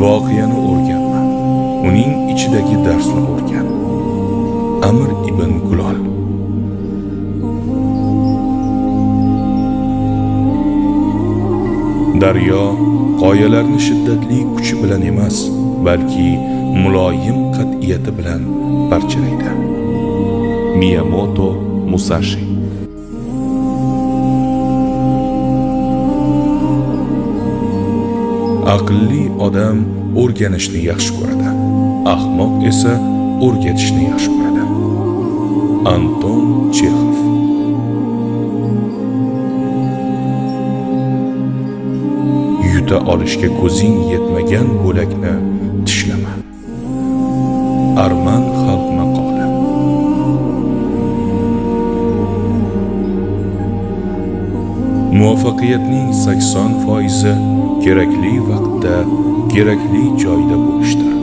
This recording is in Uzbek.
Voqeani o'rganma, uning ichidagi darsni o'rgan. Amr ibn Gulol. Daryo qoyalarni shiddatli kuchi bilan emas, balki muloyim qat'iyati bilan parchalaydi. Miyamoto Musashi. Aqlli odam o'rganishni yaxshi ko'radi, ahmoq esa o'rgatishni yaxshi ko'radi. Anton Chexov. Yuta olishga ko'zing yetmagan bo'lakni tishlama. Arman xalq maqoli. Muvaffaqiyatning 80% kerakli vaqtda, kerakli joyda bo'lishdir.